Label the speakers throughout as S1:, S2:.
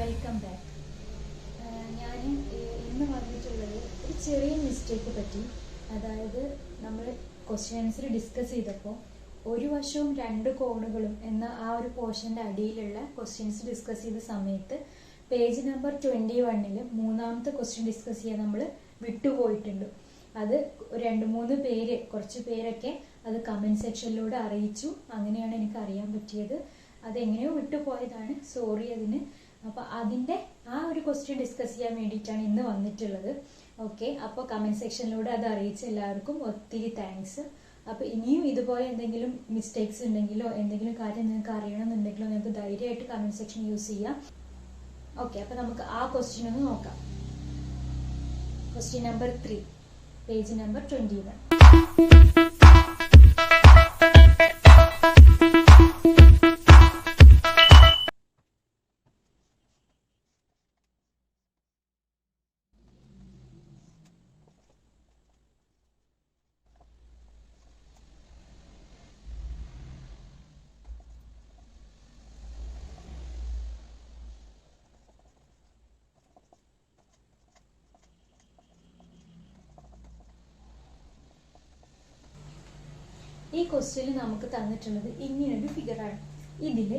S1: Welcome back. ഞാൻ ഇന്ന് പറഞ്ഞിട്ടുള്ളത് ഒരു ചെറിയ മിസ്റ്റേക്ക് പറ്റി. അതായത് നമ്മൾ ക്വസ്റ്റ്യൻ ആൻസർ ഡിസ്കസ് ചെയ്തപ്പോൾ ഒരു വശവും രണ്ട് കോണുകളും എന്ന ആ ഒരു പോർഷൻ്റെ അടിയിലുള്ള ക്വസ്റ്റ്യൻസ് ഡിസ്കസ് ചെയ്ത സമയത്ത് പേജ് നമ്പർ 21 മൂന്നാമത്തെ ക്വസ്റ്റ്യൻ ഡിസ്കസ് ചെയ്യാൻ നമ്മൾ വിട്ടുപോയിട്ടുണ്ട്. അത് കുറച്ച് പേരൊക്കെ അത് കമൻറ്റ് സെക്ഷനിലൂടെ അറിയിച്ചു. അങ്ങനെയാണ് എനിക്ക് അറിയാൻ പറ്റിയത്. അതെങ്ങനെയോ വിട്ടുപോയതാണ്, സോറി അതിന്. അപ്പോൾ അതിൻ്റെ ആ ഒരു ക്വസ്റ്റ്യൻ ഡിസ്കസ് ചെയ്യാൻ വേണ്ടിയിട്ടാണ് ഇന്ന് വന്നിട്ടുള്ളത്. ഓക്കെ, അപ്പോൾ കമൻറ്റ് സെക്ഷനിലൂടെ അത് അറിയിച്ച എല്ലാവർക്കും ഒത്തിരി താങ്ക്സ്. അപ്പോൾ ഇനിയും ഇതുപോലെ എന്തെങ്കിലും മിസ്റ്റേക്സ് ഉണ്ടെങ്കിലോ എന്തെങ്കിലും കാര്യം നിങ്ങൾക്ക് അറിയണമെന്നുണ്ടെങ്കിലോ നിങ്ങൾക്ക് ധൈര്യമായിട്ട് കമൻറ്റ് സെക്ഷൻ യൂസ് ചെയ്യാം. ഓക്കെ, അപ്പോൾ നമുക്ക് ആ ക്വസ്റ്റ്യൻ ഒന്ന് നോക്കാം. Question number 3, page number 21. ഈ ക്വസ്റ്റ്യനിൽ നമുക്ക് തന്നിട്ടുള്ളത് ഇങ്ങനൊരു ഫിഗറാണ്. ഇതിൽ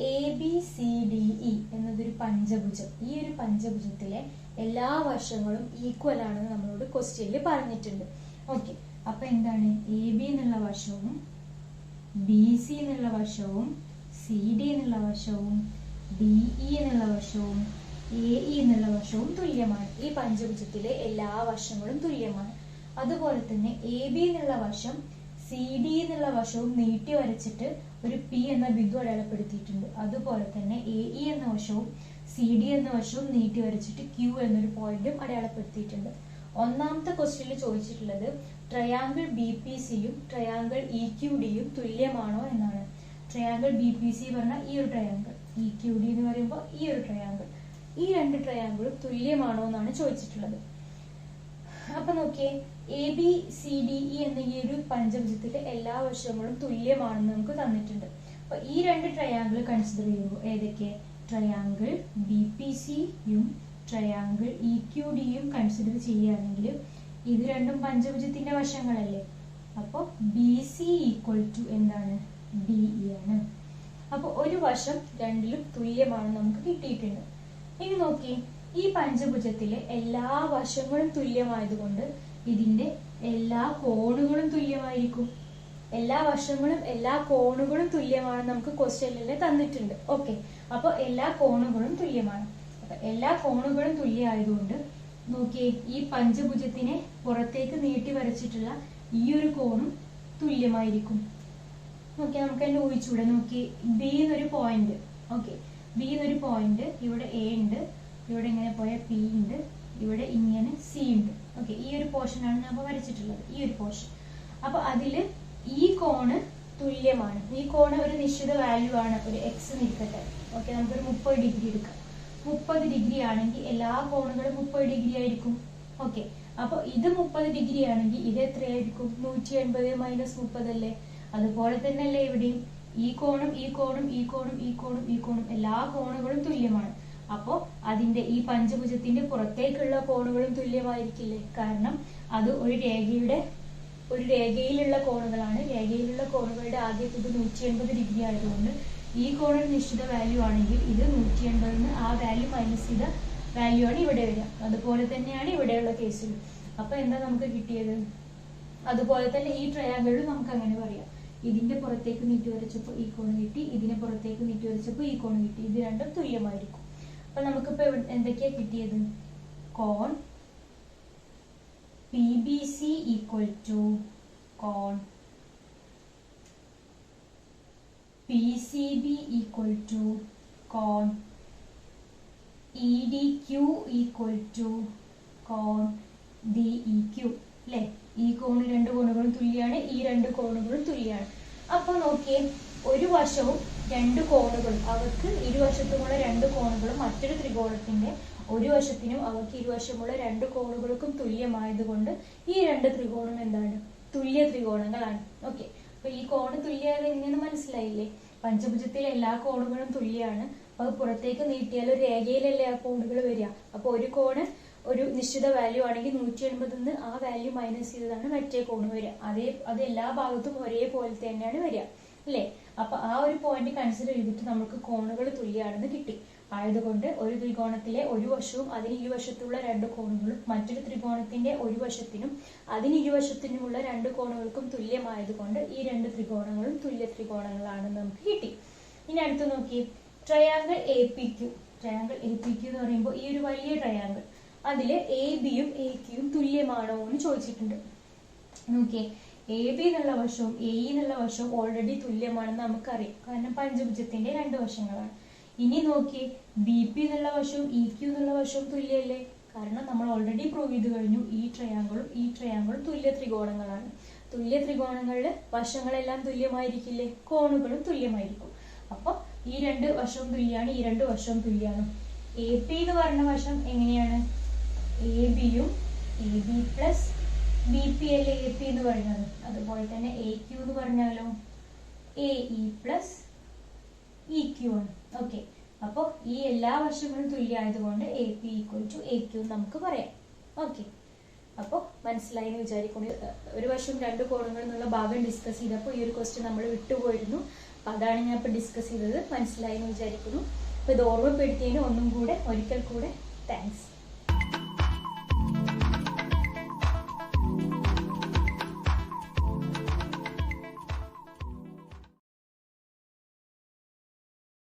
S1: ABCDE എന്നതൊരു പഞ്ചഭുജം. ഈ ഒരു പഞ്ചഭുജത്തിലെ എല്ലാ വശങ്ങളും ഈക്വൽ ആണെന്ന് നമ്മളോട് ക്വസ്റ്റ്യനിൽ പറഞ്ഞിട്ടുണ്ട്. ഓക്കെ, അപ്പൊ എന്താണ് AB എന്നുള്ള വശവും BC എന്നുള്ള വശവും CD എന്നുള്ള വശവും DE എന്നുള്ള വശവും AE എന്നുള്ള വശവും തുല്യമാണ്. ഈ പഞ്ചഭുജത്തിലെ എല്ലാ വശങ്ങളും തുല്യമാണ്. അതുപോലെ തന്നെ AB എന്നുള്ള വശം CD എന്നുള്ള വശവും നീട്ടി വരച്ചിട്ട് ഒരു P എന്ന ബിന്ദു അടയാളപ്പെടുത്തിയിട്ടുണ്ട്. അതുപോലെ തന്നെ AE എന്ന വശവും CD എന്ന വശവും നീട്ടി വരച്ചിട്ട് Q എന്നൊരു പോയിന്റും അടയാളപ്പെടുത്തിയിട്ടുണ്ട്. ഒന്നാമത്തെ ക്വസ്റ്റ്യനിൽ ചോദിച്ചിട്ടുള്ളത് ട്രയാങ്കിൾ BPCയും ട്രയാങ്കിൾ EQDയും തുല്യമാണോ എന്നാണ്. ട്രയാങ്കിൾ BPC പറഞ്ഞാൽ ഈ ഒരു ട്രയാങ്കിൾ, EQD എന്ന് പറയുമ്പോൾ ഈ ഒരു ട്രയാങ്കിൾ, ഈ രണ്ട് ട്രയാങ്കിളും തുല്യമാണോ എന്നാണ് ചോദിച്ചിട്ടുള്ളത്. അപ്പൊ നോക്കിയേ, ABCDE എന്ന ഈ ഒരു പഞ്ചഭുജത്തിലെ എല്ലാ വശങ്ങളും തുല്യമാണെന്ന് നമുക്ക് തന്നിട്ടുണ്ട്. അപ്പൊ ഈ രണ്ട് ട്രയാങ്കിൾ കൺസിഡർ ചെയ്യുമ്പോൾ ഏതൊക്കെ? ട്രയാങ്കിൾ BPCയും ട്രയാങ്കിൾ EQDയും കൺസിഡർ ചെയ്യുകയാണെങ്കിൽ ഇത് രണ്ടും പഞ്ചഭുജത്തിന്റെ വശങ്ങളല്ലേ. അപ്പോൾ BC ഈക്വൽ ടു എന്താണ്? DE ആണ്. അപ്പൊ ഒരു വശം രണ്ടിലും തുല്യമാണെന്ന് നമുക്ക് കിട്ടിയിട്ടുണ്ട്. ഇനി നോക്കി, ഈ പഞ്ചഭുജത്തിലെ എല്ലാ വശങ്ങളും തുല്യമായതുകൊണ്ട് ഇതിന്റെ എല്ലാ കോണുകളും തുല്യമായിരിക്കും. എല്ലാ വശങ്ങളും എല്ലാ കോണുകളും തുല്യമാണെന്ന് നമുക്ക് ക്വസ്റ്റ്യനിൽ തന്നിട്ടുണ്ട്. ഓക്കെ, അപ്പൊ എല്ലാ കോണുകളും തുല്യമാണ്. അപ്പൊ എല്ലാ കോണുകളും തുല്യമായതുകൊണ്ട് നോക്കിയേ, ഈ പഞ്ചഭുജത്തിനെ പുറത്തേക്ക് നീട്ടി വരച്ചിട്ടുള്ള ഈ ഒരു കോണും തുല്യമായിരിക്കും. നോക്കി, നമുക്ക് അതിന്റെ ഊഹിച്ചൂടെ? നോക്കി, B എന്നൊരു പോയിന്റ്. ഓക്കെ, B എന്നൊരു പോയിന്റ്, ഇവിടെ A ഉണ്ട്, ഇവിടെ ഇങ്ങനെ പോയ P ഉണ്ട്, ഇവിടെ ഇങ്ങനെ C ഉണ്ട്. ഓക്കെ, ഈ ഒരു പോർഷനാണ് ഞാൻ വരച്ചിട്ടുള്ളത്, ഈ ഒരു പോർഷൻ. അപ്പൊ അതില് ഈ കോണ് തുല്യമാണ്. ഈ കോണ് ഒരു നിശ്ചിത വാല്യൂ ആണ്, ഒരു X നിൽക്കട്ടെ. ഓക്കെ, നമുക്കൊരു 30 ഡിഗ്രി എടുക്കാം. 30 ഡിഗ്രി ആണെങ്കിൽ എല്ലാ കോണുകളും 30 ഡിഗ്രി ആയിരിക്കും. ഓക്കെ, അപ്പൊ ഇത് 30 ഡിഗ്രി ആണെങ്കിൽ ഇത് എത്രയായിരിക്കും? 180 മൈനസ് 30 അല്ലേ. അതുപോലെ തന്നെ അല്ലേ ഇവിടെയും ഈ കോണും ഈ കോണും ഈ കോണും ഈ കോണും ഈ കോണും എല്ലാ കോണുകളും തുല്യമാണ്. അപ്പോ അതിന്റെ ഈ പഞ്ചഭുജത്തിന്റെ പുറത്തേക്കുള്ള കോണുകളും തുല്യമായിരിക്കില്ലേ? കാരണം അത് ഒരു രേഖയിലുള്ള കോണുകളാണ്. രേഖയിലുള്ള കോണുകളുടെ ആദ്യത്തേത് 180 ഡിഗ്രി ആയതുകൊണ്ട് ഈ കോണിന് നിശ്ചിത വാല്യൂ ആണെങ്കിൽ ഇത് 180 ആ വാല്യൂ മൈനസ് ചെയ്ത വാല്യൂ ആണ് ഇവിടെ വരിക. അതുപോലെ തന്നെയാണ് ഇവിടെയുള്ള കേസിലും. അപ്പൊ എന്താ നമുക്ക് കിട്ടിയത്? അതുപോലെ തന്നെ ഈ ട്രയാങ്കിളിലും നമുക്ക് അങ്ങനെ പറയാം. ഇതിന്റെ പുറത്തേക്ക് നീട്ടി വരച്ചപ്പോൾ ഈ കോണ് കിട്ടി, ഇതിനെ പുറത്തേക്ക് നീട്ടി വരച്ചപ്പോൾ ഈ കോണ് കിട്ടി. ഇത് രണ്ടും തുല്യമായിരിക്കും. അപ്പൊ നമുക്കിപ്പോ എന്തൊക്കെയാ കിട്ടിയത്? കോൺ PBC ഈക്വൽ ടു കോൺ PCB ഈക്വൽ ടു കോൺ EDQ ഈക്വൽ ടു കോൺ DEQ അല്ലെ. ഈ കോണ് രണ്ട് കോണുകളും തുല്യമാണ്, ഈ രണ്ട് കോണുകളും തുല്യമാണ്. അപ്പൊ നോക്കിയേ, ഒരു വശവും രണ്ട് കോണുകളും, അവർക്ക് ഇരുവശത്തുമുള്ള രണ്ട് കോണുകളും മറ്റൊരു ത്രികോണത്തിന്റെ ഒരു വശത്തിനും അവർക്ക് ഇരുവശമുള്ള രണ്ട് കോണുകൾക്കും തുല്യമായതുകൊണ്ട് ഈ രണ്ട് ത്രികോണം എന്താണ്? തുല്യ ത്രികോണങ്ങളാണ്. ഓക്കെ, അപ്പൊ ഈ കോണ് തുല്യത എങ്ങനെ മനസ്സിലായില്ലേ? പഞ്ചഭുജത്തിലെ എല്ലാ കോണുകളും തുല്യമാണ്. അത് പുറത്തേക്ക് നീട്ടിയാൽ ഒരു രേഖയിലല്ലേ ആ കോണുകൾ വരിക. അപ്പൊ ഒരു കോണ് ഒരു നിശ്ചിത വാല്യൂ ആണെങ്കിൽ 180 ആ വാല്യൂ മൈനസ് ചെയ്തതാണ് മറ്റേ കോണ് വരിക. അത് എല്ലാ ഭാഗത്തും ഒരേപോലെ തന്നെയാണ് വരിക അല്ലേ. അപ്പൊ ആ ഒരു പോയിന്റ് കൺസിഡർ ചെയ്തിട്ട് നമുക്ക് കോണുകൾ തുല്യമാണെന്ന് കിട്ടി. ആയതുകൊണ്ട് ഒരു ത്രികോണത്തിലെ ഒരു വശവും അതിന് ഇരുവശത്തുള്ള രണ്ട് കോണുകളും മറ്റൊരു ത്രികോണത്തിന്റെ ഒരു വശത്തിനും അതിന് ഇരുവശത്തിനുമുള്ള രണ്ട് കോണുകൾക്കും തുല്യമായതുകൊണ്ട് ഈ രണ്ട് ത്രികോണങ്ങളും തുല്യ ത്രികോണങ്ങളാണെന്ന് നമുക്ക് കിട്ടി. ഇനി അടുത്ത് നോക്കി, triangle A P Q. Triangle A P Q എന്ന് പറയുമ്പോൾ ഈ ഒരു വലിയ ട്രയാങ്കിൾ, അതില് എ ബിയും എ ക്യൂയും തുല്യമാണോ എന്ന് ചോദിച്ചിട്ടുണ്ട്. നോക്കിയേ, എ ബി എന്നുള്ള വശവും എ എന്നുള്ള വശവും ഓൾറെഡി തുല്യമാണെന്ന് നമുക്കറിയാം, കാരണം പഞ്ചഭുജത്തിന്റെ രണ്ട് വശങ്ങളാണ്. ഇനി നോക്കിയേ, ബി പി എന്നുള്ള വശവും ഇ ക്യൂ എന്നുള്ള വശവും തുല്യല്ലേ, കാരണം നമ്മൾ ഓൾറെഡി പ്രൂവ് ചെയ്ത് കഴിഞ്ഞു ഈ ട്രയാങ്കിളും തുല്യ ത്രികോണങ്ങളാണ്. തുല്യ ത്രികോണങ്ങളില് വശങ്ങളെല്ലാം തുല്യമായിരിക്കില്ലേ, കോണുകളും തുല്യമായിരിക്കും. അപ്പൊ ഈ രണ്ട് വശവും തുല്യാണ്, ഈ രണ്ട് വശവും തുല്യാണ്. എ പി എന്ന് പറഞ്ഞ വശം എങ്ങനെയാണ്, എ ബിയും A B plus B P അല്ലേ എ പി എന്ന് പറയുന്നത്. അതുപോലെ തന്നെ എ ക്യൂ എന്ന് പറഞ്ഞാലോ A E plus E Q ആണ്. ഓക്കെ, അപ്പൊ ഈ എല്ലാ വശങ്ങളും തുല്യമായതുകൊണ്ട് A P equal to A Q നമുക്ക് പറയാം. ഓക്കെ, അപ്പോൾ മനസ്സിലായി എന്ന് വിചാരിക്കുന്നു. ഒരു വശം രണ്ട് കോണുകൾ എന്നുള്ള ഭാഗം ഡിസ്കസ് ചെയ്തപ്പോൾ ഈ ഒരു ക്വസ്റ്റ്യൻ നമ്മൾ വിട്ടുപോയിരുന്നു. അപ്പൊ അതാണ് ഞാൻ ഇപ്പൊ ഡിസ്കസ് ചെയ്തത്. മനസ്സിലായി എന്ന് വിചാരിക്കുന്നു. അപ്പൊ ഇത് ഓർമ്മപ്പെടുത്തിയതിന് ഒരിക്കൽ കൂടെ താങ്ക്സ്.